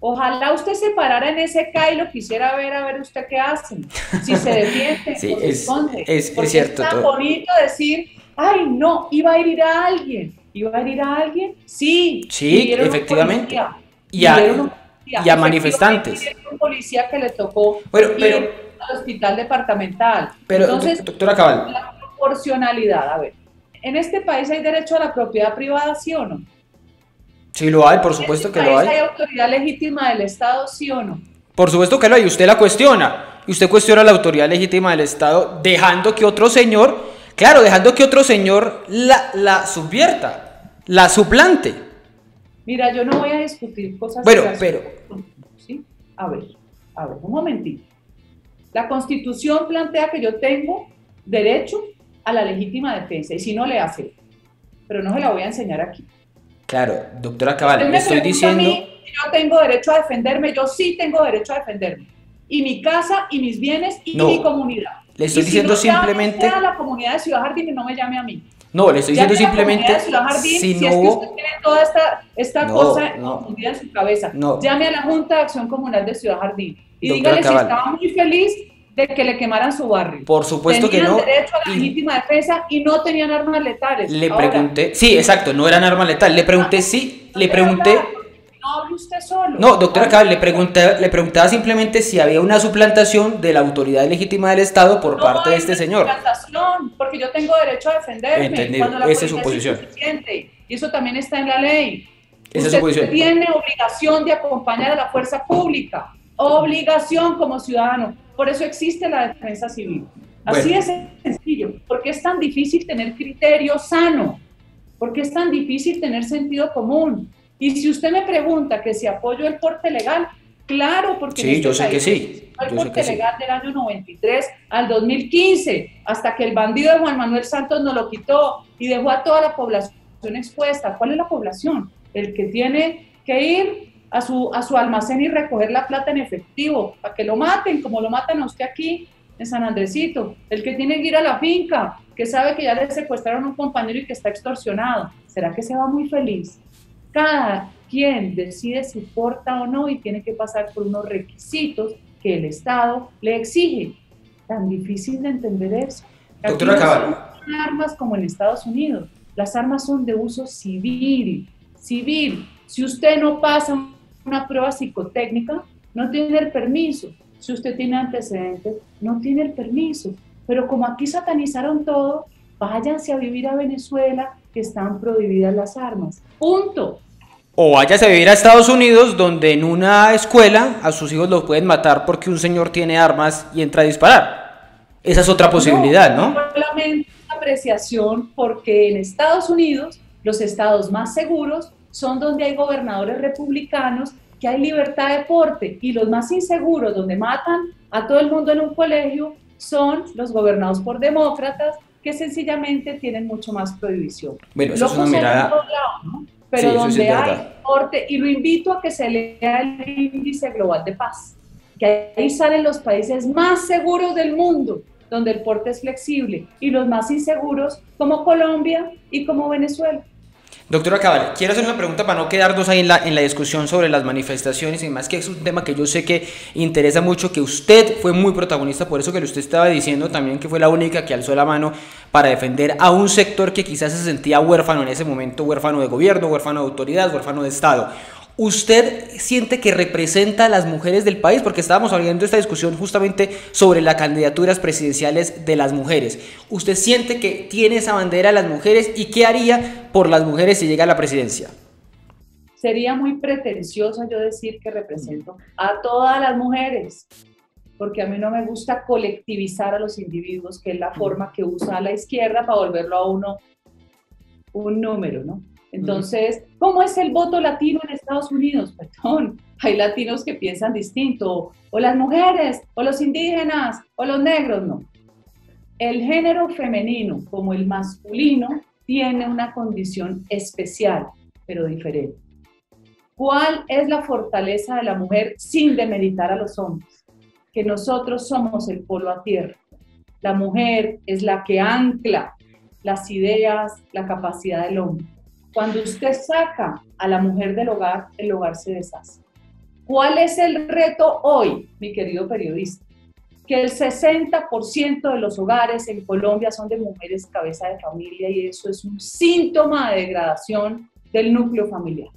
[SPEAKER 4] Ojalá usted se parara en ese CAI y lo quisiera ver, a ver usted qué hace. Si se defiende,
[SPEAKER 2] sí,
[SPEAKER 4] es
[SPEAKER 2] cierto.
[SPEAKER 4] Es tan bonito decir, ay, no, iba a herir a alguien. ¿Iba a herir a alguien? Sí.
[SPEAKER 2] Sí, efectivamente. Y a manifestantes.
[SPEAKER 4] Un policía que le tocó ir al hospital departamental.
[SPEAKER 2] Pero,
[SPEAKER 4] entonces,
[SPEAKER 2] doctora Cabal,
[SPEAKER 4] la proporcionalidad, a ver, ¿en este país hay derecho a la propiedad privada, sí o no?
[SPEAKER 2] Sí lo hay, por supuesto que lo hay.
[SPEAKER 4] ¿Hay autoridad legítima del Estado, sí o no?
[SPEAKER 2] Por supuesto que lo hay, usted la cuestiona. Y usted cuestiona la autoridad legítima del Estado dejando que otro señor la subvierta, la suplante.
[SPEAKER 4] Mira, yo no voy a discutir cosas.
[SPEAKER 2] Bueno, pero...
[SPEAKER 4] ¿sí? a ver, un momentito. La Constitución plantea que yo tengo derecho a la legítima defensa, y si no, le hace, pero no se la voy a enseñar aquí.
[SPEAKER 2] Claro, doctora Cabal, le estoy diciendo...
[SPEAKER 4] Si yo tengo derecho a defenderme, yo sí tengo derecho a defenderme. Y mi casa, y mis bienes, y mi comunidad.
[SPEAKER 2] Le estoy diciendo simplemente...
[SPEAKER 4] a la comunidad de Ciudad Jardín y no me llame a mí.
[SPEAKER 2] No, le estoy diciendo simplemente...
[SPEAKER 4] Jardín, si no es que usted tiene toda esta cosa confundida en su cabeza, llame a la Junta de Acción Comunal de Ciudad Jardín y
[SPEAKER 2] doctora
[SPEAKER 4] dígale
[SPEAKER 2] Cabal,
[SPEAKER 4] si estaba muy feliz de que le quemaran su barrio.
[SPEAKER 2] Por supuesto que no.
[SPEAKER 4] Tenían derecho a la legítima defensa y no tenían armas letales.
[SPEAKER 2] Le pregunté, sí, exacto, no eran armas letales. Le pregunté, sí, le pregunté...
[SPEAKER 4] No hable usted solo.
[SPEAKER 2] No, doctora Cabal, le preguntaba simplemente si había una suplantación de la autoridad legítima del Estado por parte de este señor.
[SPEAKER 4] No hay suplantación, porque yo tengo derecho a defenderme.
[SPEAKER 2] Entendido, esa es su posición.
[SPEAKER 4] Y eso también está en la ley.
[SPEAKER 2] Esa es su posición.
[SPEAKER 4] Usted tiene obligación de acompañar a la fuerza pública, obligación como ciudadano. Por eso existe la defensa civil. Así es sencillo. ¿Por qué es tan difícil tener criterio sano? ¿Por qué es tan difícil tener sentido común? Y si usted me pregunta que si apoyo el porte legal, claro, porque
[SPEAKER 2] sí, yo sé que sí.
[SPEAKER 4] El porte legal del año 93 al 2015, hasta que el bandido de Juan Manuel Santos nos lo quitó y dejó a toda la población expuesta. ¿Cuál es la población? El que tiene que ir a su almacén y recoger la plata en efectivo, para que lo maten, como lo matan a usted aquí en San Andresito. El que tiene que ir a la finca, que sabe que ya le secuestraron a un compañero y que está extorsionado. ¿Será que se va muy feliz? Cada quien decide si porta o no y tiene que pasar por unos requisitos que el Estado le exige. Tan difícil de entender eso.
[SPEAKER 2] Doctora Cabal.
[SPEAKER 4] No son armas como en Estados Unidos. Las armas son de uso civil. Si usted no pasa una prueba psicotécnica, no tiene el permiso. Si usted tiene antecedentes, no tiene el permiso. Pero como aquí satanizaron todo, váyanse a vivir a Venezuela, que están prohibidas las armas. Punto.
[SPEAKER 2] O váyase a vivir a Estados Unidos, donde en una escuela a sus hijos los pueden matar porque un señor tiene armas y entra a disparar. Esa es otra posibilidad, ¿no?
[SPEAKER 4] Solamente apreciación, porque en Estados Unidos los estados más seguros son donde hay gobernadores republicanos, que hay libertad de porte, y los más inseguros, donde matan a todo el mundo en un colegio, son los gobernados por demócratas, que sencillamente tienen mucho más prohibición.
[SPEAKER 2] Bueno, eso es una mirada...
[SPEAKER 4] Lados, ¿no? Pero sí, donde hay porte, y lo invito a que se lea el Índice Global de Paz, que ahí salen los países más seguros del mundo, donde el porte es flexible, y los más inseguros como Colombia y como Venezuela.
[SPEAKER 2] Doctora Cabal, quiero hacer una pregunta para no quedarnos ahí en la discusión sobre las manifestaciones y más, que es un tema que yo sé que interesa mucho, que usted fue muy protagonista, por eso que usted estaba diciendo también que fue la única que alzó la mano para defender a un sector que quizás se sentía huérfano en ese momento, huérfano de gobierno, huérfano de autoridad, huérfano de Estado. ¿Usted siente que representa a las mujeres del país? Porque estábamos hablando de esta discusión justamente sobre las candidaturas presidenciales de las mujeres. ¿Usted siente que tiene esa bandera de las mujeres y qué haría por las mujeres si llega a la presidencia?
[SPEAKER 4] Sería muy pretencioso yo decir que represento a todas las mujeres, porque a mí no me gusta colectivizar a los individuos, que es la forma que usa la izquierda para volverlo a uno un número, ¿no? Entonces, ¿cómo es el voto latino en Estados Unidos? Perdón, hay latinos que piensan distinto, o las mujeres, o los indígenas, o los negros, no. El género femenino, como el masculino, tiene una condición especial, pero diferente. ¿Cuál es la fortaleza de la mujer sin demeritar a los hombres? Que nosotros somos el polo a tierra. La mujer es la que ancla las ideas, la capacidad del hombre. Cuando usted saca a la mujer del hogar, el hogar se deshace. ¿Cuál es el reto hoy, mi querido periodista? Que el 60% de los hogares en Colombia son de mujeres cabeza de familia, y eso es un síntoma de degradación del núcleo familiar.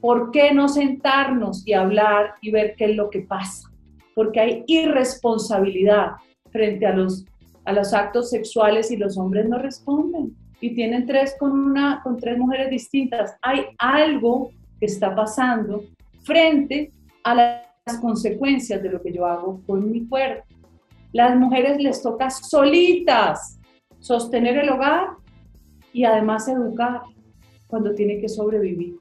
[SPEAKER 4] ¿Por qué no sentarnos y hablar y ver qué es lo que pasa? Porque hay irresponsabilidad frente a los actos sexuales y los hombres no responden. Y tienen tres con tres mujeres distintas. Hay algo que está pasando frente a las consecuencias de lo que yo hago con mi cuerpo. Las mujeres les toca solitas sostener el hogar y además educar cuando tienen que sobrevivir.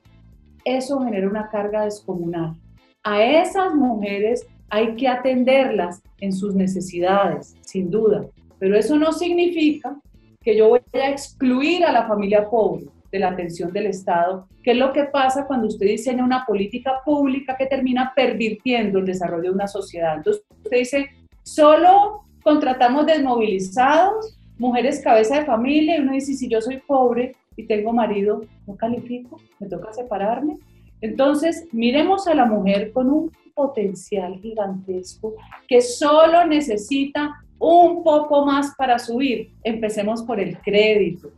[SPEAKER 4] Eso genera una carga descomunal. A esas mujeres hay que atenderlas en sus necesidades, sin duda, pero eso no significa que yo voy a excluir a la familia pobre de la atención del Estado, que es lo que pasa cuando usted diseña una política pública que termina pervirtiendo el desarrollo de una sociedad. Entonces usted dice, solo contratamos desmovilizados, mujeres cabeza de familia, y uno dice, si yo soy pobre y tengo marido, ¿no califico? ¿Me toca separarme? Entonces, miremos a la mujer con un potencial gigantesco que solo necesita un poco más para subir. Empecemos por el crédito.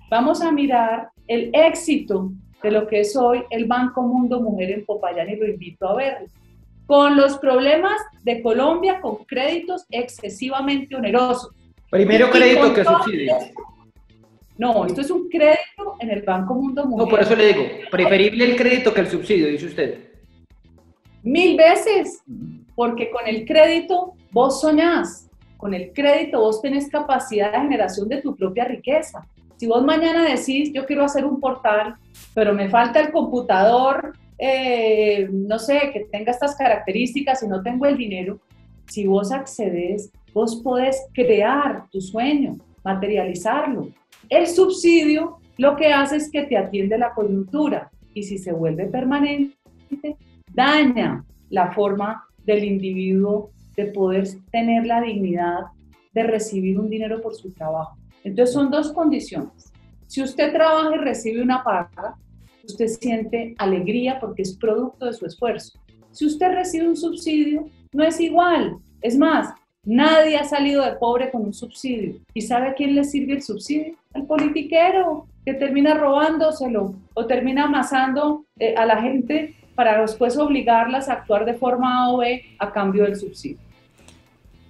[SPEAKER 4] Vamos a mirar el éxito de lo que es hoy el Banco Mundo Mujer en Popayán, y lo invito a verlo. Con los problemas de Colombia, con créditos excesivamente onerosos.
[SPEAKER 2] Primero crédito que subsidio.
[SPEAKER 4] No, esto es un crédito en el Banco Mundo Mujer.
[SPEAKER 2] No, por eso le digo, preferible el crédito que el subsidio, dice usted.
[SPEAKER 4] 1000 veces, porque con el crédito vos soñás, con el crédito vos tenés capacidad de generación de tu propia riqueza. Si vos mañana decís, yo quiero hacer un portal, pero me falta el computador, no sé, que tenga estas características y no tengo el dinero, si vos accedes, vos podés crear tu sueño, materializarlo. El subsidio lo que hace es que te atiende la coyuntura, y si se vuelve permanente, daña la forma del individuo de poder tener la dignidad de recibir un dinero por su trabajo. Entonces son dos condiciones. Si usted trabaja y recibe una paga, usted siente alegría porque es producto de su esfuerzo. Si usted recibe un subsidio, no es igual. Es más, nadie ha salido de pobre con un subsidio. ¿Y sabe a quién le sirve el subsidio? Al politiquero, que termina robándoselo o termina amasando a la gente para después obligarlas a actuar de forma A o B a cambio del subsidio.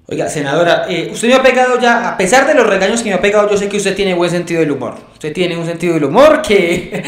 [SPEAKER 2] Oiga, senadora, usted me ha pegado ya, a pesar de los regaños que me ha pegado, yo sé que usted tiene buen sentido del humor. Usted tiene un sentido del humor que...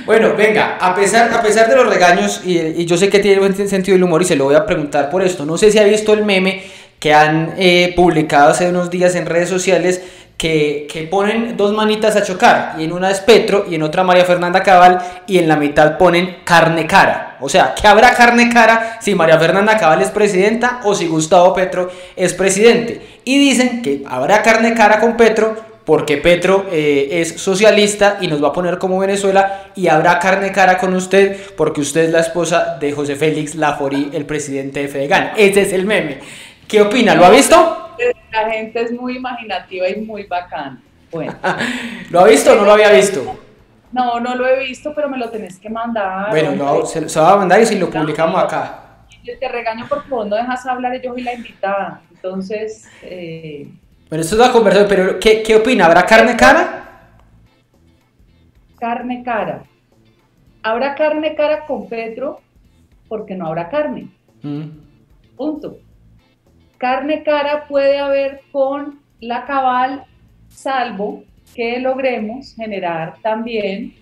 [SPEAKER 2] Bueno, venga, a pesar de los regaños, y yo sé que tiene buen sentido del humor, y se lo voy a preguntar por esto. No sé si ha visto el meme que han publicado hace unos días en redes sociales, que ponen dos manitas a chocar, y en una es Petro y en otra María Fernanda Cabal, y en la mitad ponen carne cara. O sea, ¿que habrá carne cara si María Fernanda Cabal es presidenta o si Gustavo Petro es presidente? Y dicen que habrá carne cara con Petro porque Petro es socialista y nos va a poner como Venezuela, y habrá carne cara con usted porque usted es la esposa de José Félix Laforí, el presidente de Fedegan. Ese es el meme. ¿Qué opina? ¿Lo ha visto?
[SPEAKER 4] La gente es muy imaginativa y muy bacana. Bueno.
[SPEAKER 2] ¿Lo ha visto o no lo había visto?
[SPEAKER 4] No, no lo he visto, pero me lo tenés que mandar.
[SPEAKER 2] Bueno, se va a mandar y si lo publicamos acá.
[SPEAKER 4] Yo te regaño porque vos no dejas hablar y yo soy la invitada. Entonces...
[SPEAKER 2] Bueno, esto es una conversación, pero ¿qué opina? ¿Habrá carne cara?
[SPEAKER 4] Carne cara. Habrá carne cara con Petro porque no habrá carne. Punto. Carne cara puede haber con la Cabal, salvo que logremos generar también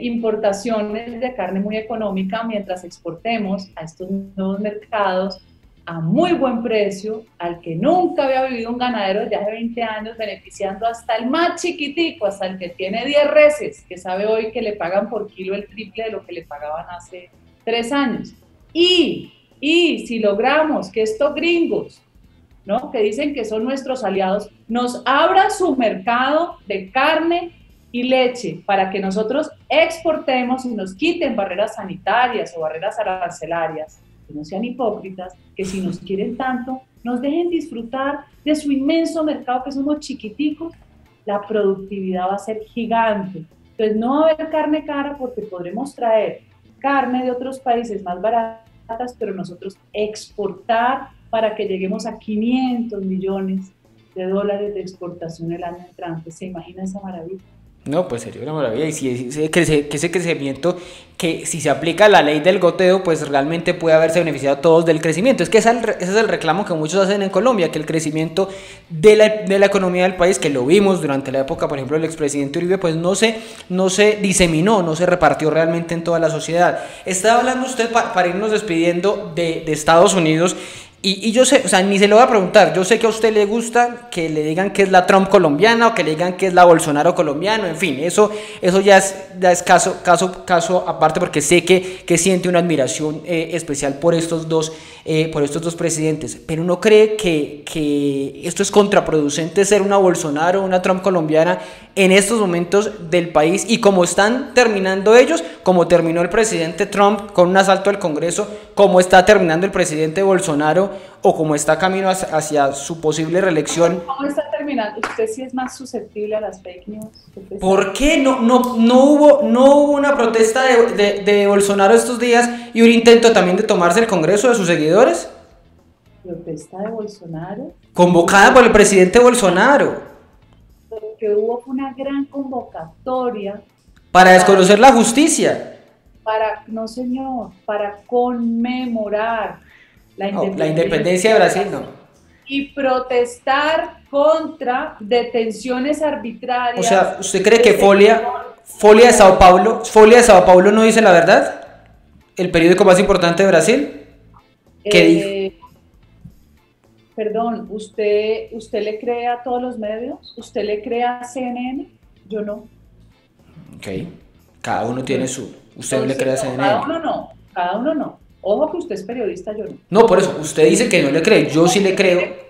[SPEAKER 4] importaciones de carne muy económica mientras exportemos a estos nuevos mercados a muy buen precio, al que nunca había vivido un ganadero desde hace 20 años, beneficiando hasta el más chiquitico, hasta el que tiene 10 reses, que sabe hoy que le pagan por kilo el triple de lo que le pagaban hace 3 años. Y si logramos que estos gringos, ¿no?, que dicen que son nuestros aliados, nos abran su mercado de carne y leche para que nosotros exportemos y nos quiten barreras sanitarias o barreras arancelarias, que no sean hipócritas, que si nos quieren tanto, nos dejen disfrutar de su inmenso mercado, que somos chiquiticos, la productividad va a ser gigante. Entonces no va a haber carne cara porque podremos traer carne de otros países más baratas, pero nosotros exportar para que lleguemos a 500 millones de dólares de exportación el año entrante. ¿Se imagina esa maravilla?
[SPEAKER 2] No, pues sería una maravilla. Y si ese crecimiento, que si se aplica la ley del goteo, pues realmente puede haberse beneficiado a todos del crecimiento. Es que ese es el reclamo que muchos hacen en Colombia, que el crecimiento de la economía del país, que lo vimos durante la época, por ejemplo, del expresidente Uribe, pues no se diseminó, no se repartió realmente en toda la sociedad. Estaba hablando usted, para irnos despidiendo, de Estados Unidos. Y yo sé, o sea, ni se lo voy a preguntar, yo sé que a usted le gusta que le digan que es la Trump colombiana o que le digan que es la Bolsonaro colombiano, en fin, eso ya es caso aparte, porque sé que siente una admiración especial por estos dos presidentes, pero ¿no cree que esto es contraproducente, ser una Bolsonaro o una Trump colombiana en estos momentos del país, y como están terminando ellos, como terminó el presidente Trump con un asalto al Congreso, como está terminando el presidente Bolsonaro, o como está camino hacia su posible reelección?
[SPEAKER 4] ¿Cómo está terminando? ¿Usted sí es más susceptible a las fake news?
[SPEAKER 2] ¿Por qué no hubo una protesta de Bolsonaro estos días y un intento también de tomarse el Congreso de sus seguidores?
[SPEAKER 4] ¿Protesta de Bolsonaro?
[SPEAKER 2] Convocada por el presidente Bolsonaro.
[SPEAKER 4] Lo que hubo fue una gran convocatoria.
[SPEAKER 2] Para desconocer la justicia.
[SPEAKER 4] No señor, para conmemorar la
[SPEAKER 2] independencia de Brasil, no.
[SPEAKER 4] Y protestar contra detenciones arbitrarias.
[SPEAKER 2] O sea, ¿usted cree que Folia de Sao Paulo no dice la verdad? ¿El periódico más importante de Brasil? ¿Qué dijo?
[SPEAKER 4] Perdón, ¿usted le cree a todos los medios? ¿Usted le cree a CNN? Yo no.
[SPEAKER 2] Ok, cada uno tiene su... ¿Usted no le cree a CNN?
[SPEAKER 4] Cada uno no. Ojo que usted es periodista, yo no.
[SPEAKER 2] No, por eso, usted dice que no le cree, yo sí le creo.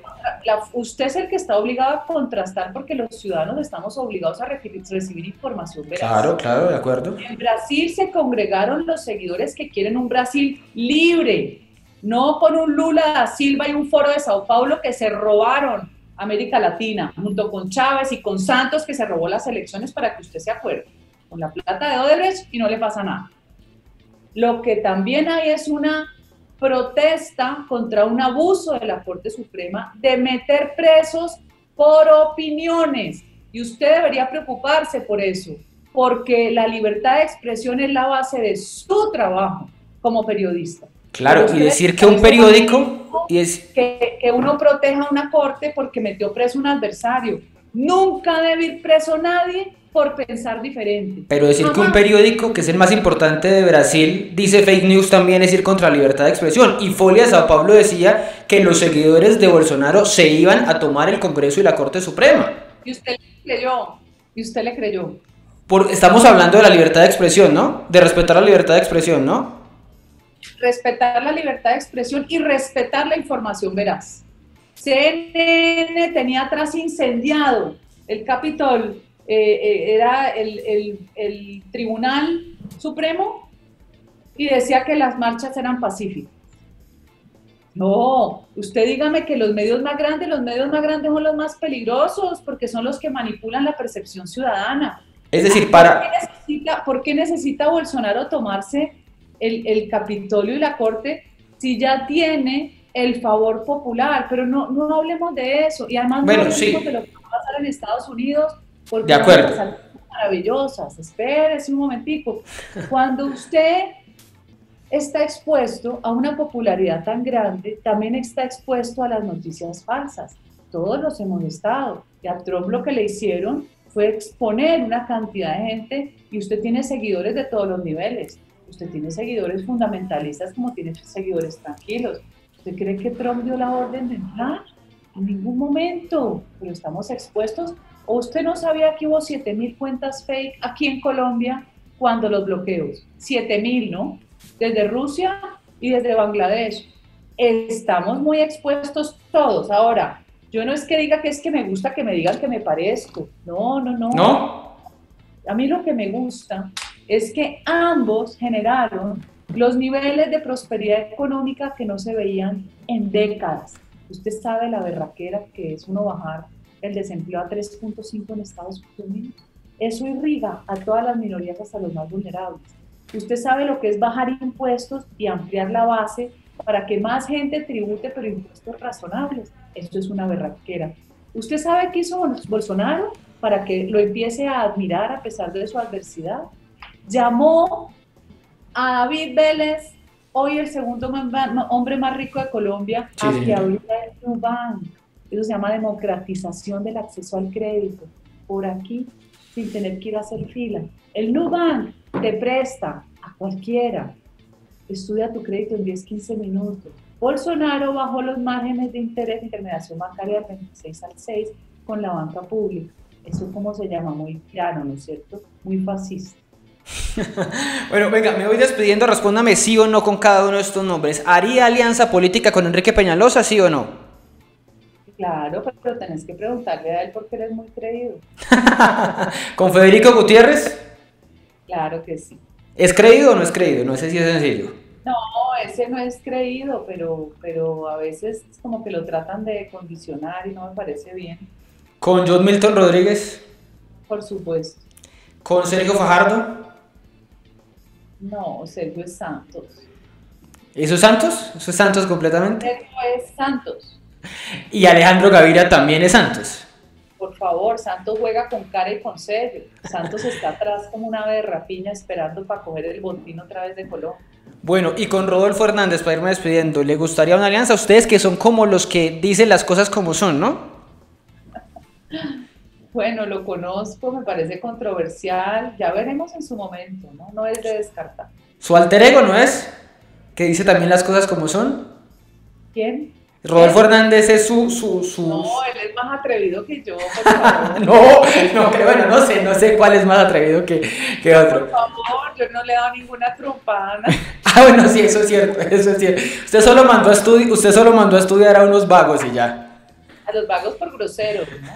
[SPEAKER 4] Usted es el que está obligado a contrastar, porque los ciudadanos estamos obligados a recibir información veraz.
[SPEAKER 2] Claro, de acuerdo.
[SPEAKER 4] En Brasil se congregaron los seguidores que quieren un Brasil libre, no con un Lula da Silva y un Foro de Sao Paulo que se robaron América Latina, junto con Chávez y con Santos, que se robó las elecciones, para que usted se acuerde, con la plata de Odebrecht, y no le pasa nada. Lo que también hay es una protesta contra un abuso de la Corte Suprema de meter presos por opiniones, y usted debería preocuparse por eso, porque la libertad de expresión es la base de su trabajo como periodista.
[SPEAKER 2] Claro, y decir que un periódico...
[SPEAKER 4] Que uno proteja una corte porque metió preso un adversario. Nunca debe ir preso nadie por pensar diferente.
[SPEAKER 2] Pero decir que un periódico, que es el más importante de Brasil, dice fake news, también es ir contra la libertad de expresión. Y Folia de Sao Paulo decía que los seguidores de Bolsonaro se iban a tomar el Congreso y la Corte Suprema.
[SPEAKER 4] Y usted le creyó.
[SPEAKER 2] Estamos hablando de la libertad de expresión, ¿no? De respetar la libertad de expresión, ¿no?
[SPEAKER 4] Respetar la libertad de expresión y respetar la información veraz. CNN tenía atrás incendiado el Capitol, era el Tribunal Supremo, y decía que las marchas eran pacíficas. No, usted dígame que los medios más grandes son los más peligrosos, porque son los que manipulan la percepción ciudadana.
[SPEAKER 2] Es decir,
[SPEAKER 4] ¿Por qué necesita Bolsonaro tomarse el Capitolio y la Corte si ya tiene el favor popular? Pero no hablemos de eso, y además no hablemos de lo que va a pasar en Estados Unidos, porque
[SPEAKER 2] de acuerdo,
[SPEAKER 4] son cosas maravillosas. Espérese un momentico. Cuando usted está expuesto a una popularidad tan grande, también está expuesto a las noticias falsas. Todos los hemos estado, y a Trump lo que le hicieron fue exponer una cantidad de gente, y usted tiene seguidores de todos los niveles. Usted tiene seguidores fundamentalistas como tiene seguidores tranquilos. ¿Usted cree que Trump dio la orden de entrar? En ningún momento, pero estamos expuestos. ¿O usted no sabía que hubo 7.000 cuentas fake aquí en Colombia cuando los bloqueos? 7.000, ¿no? Desde Rusia y desde Bangladesh. Estamos muy expuestos todos. Ahora, yo no es que diga que es que me gusta que me digan que me parezco. No.
[SPEAKER 2] ¿No?
[SPEAKER 4] A mí lo que me gusta es que ambos generaron los niveles de prosperidad económica que no se veían en décadas. Usted sabe la berraquera que es uno bajar el desempleo a 3.5 en Estados Unidos. Eso irriga a todas las minorías, hasta los más vulnerables. Usted sabe lo que es bajar impuestos y ampliar la base para que más gente tribute, pero impuestos razonables. Esto es una berraquera. ¿Usted sabe qué hizo Bolsonaro para que lo empiece a admirar a pesar de su adversidad? Llamó a David Vélez, hoy el segundo hombre más rico de Colombia, a que abriera el Nubank. Eso se llama democratización del acceso al crédito, por aquí, sin tener que ir a hacer fila. El Nubank te presta a cualquiera, estudia tu crédito en 10-15 minutos, Bolsonaro bajó los márgenes de interés de intermediación bancaria del 26 al 6 con la banca pública. Eso como se llama muy claro, ¿no es cierto? Muy fascista.
[SPEAKER 2] Bueno, venga, me voy despidiendo, respóndame sí o no con cada uno de estos nombres. ¿Haría alianza política con Enrique Peñalosa, sí o no?
[SPEAKER 4] Claro, pero tenés que preguntarle a él porque él es muy creído.
[SPEAKER 2] ¿Con Federico Gutiérrez?
[SPEAKER 4] Claro que sí.
[SPEAKER 2] ¿Es creído o no es creído? No sé si es sencillo.
[SPEAKER 4] No, ese no es creído, pero a veces es como que lo tratan de condicionar y no me parece bien.
[SPEAKER 2] ¿Con John Milton Rodríguez?
[SPEAKER 4] Por supuesto.
[SPEAKER 2] ¿Con Sergio Fajardo?
[SPEAKER 4] No, Sergio es Santos.
[SPEAKER 2] ¿Eso es Santos? ¿Eso es Santos completamente?
[SPEAKER 4] Sergio es Santos.
[SPEAKER 2] Y Alejandro Gaviria también es Santos.
[SPEAKER 4] Por favor, Santos juega con cara y con Sergio. Santos está atrás como una ave de rapiña esperando para coger el botín otra vez de Colombia.
[SPEAKER 2] Bueno, y con Rodolfo Hernández, para irme despidiendo, ¿le gustaría una alianza a ustedes que son como los que dicen las cosas como son, no?
[SPEAKER 4] Bueno, lo conozco, me parece controversial, ya veremos en su momento, ¿no? No es de descartar.
[SPEAKER 2] ¿Su alter ego no es? ¿Que dice también las cosas como son?
[SPEAKER 4] ¿Quién?
[SPEAKER 2] Rodolfo Hernández es su...
[SPEAKER 4] No, él es más atrevido que yo, por favor.
[SPEAKER 2] No, pero bueno, no sé cuál es más atrevido que otro.
[SPEAKER 4] Por favor, yo no le he dado ninguna trompada.
[SPEAKER 2] Bueno, sí, eso es cierto. Usted solo mandó a estudiar a unos vagos y ya.
[SPEAKER 4] A los vagos por groseros, ¿no?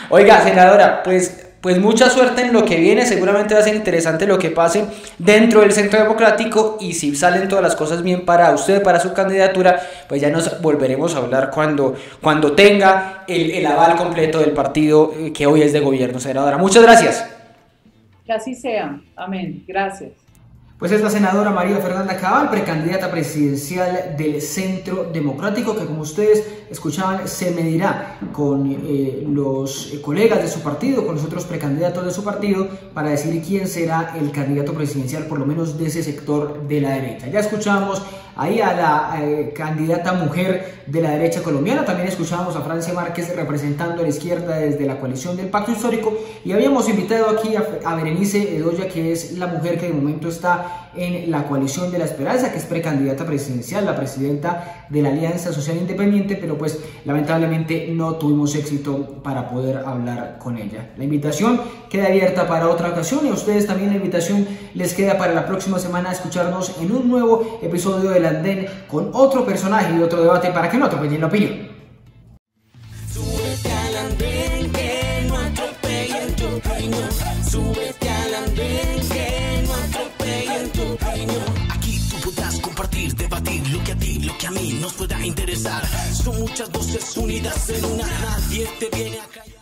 [SPEAKER 2] Oiga, senadora, pues mucha suerte en lo que viene, seguramente va a ser interesante lo que pase dentro del Centro Democrático y si salen todas las cosas bien para usted, para su candidatura, pues ya nos volveremos a hablar cuando tenga el aval completo del partido que hoy es de gobierno, senadora. Muchas gracias.
[SPEAKER 4] Que así sea. Amén. Gracias.
[SPEAKER 2] Pues es la senadora María Fernanda Cabal, precandidata presidencial del Centro Democrático, que como ustedes escuchaban se medirá con los colegas de su partido, con los otros precandidatos de su partido, para decir quién será el candidato presidencial, por lo menos de ese sector de la derecha. Ya escuchamos ahí a la candidata mujer de la derecha colombiana, también escuchábamos a Francia Márquez representando a la izquierda desde la coalición del Pacto Histórico, y habíamos invitado aquí a Berenice Bedoya, que es la mujer que de momento está en la coalición de la esperanza, que es precandidata presidencial, la presidenta de la Alianza Social Independiente, pero pues lamentablemente no tuvimos éxito para poder hablar con ella. La invitación queda abierta para otra ocasión y a ustedes también la invitación les queda para la próxima semana a escucharnos en un nuevo episodio del Andén con otro personaje y otro debate para que no atropellen la opinión.
[SPEAKER 1] Súbete al andén, que no atropellen tu opinión. Súbete al andén, que no atropellen tu opinión. Aquí tú podrás compartir, debatir lo que a ti, lo que a mí nos pueda interesar. Son muchas voces unidas en una, nadie te viene a callar.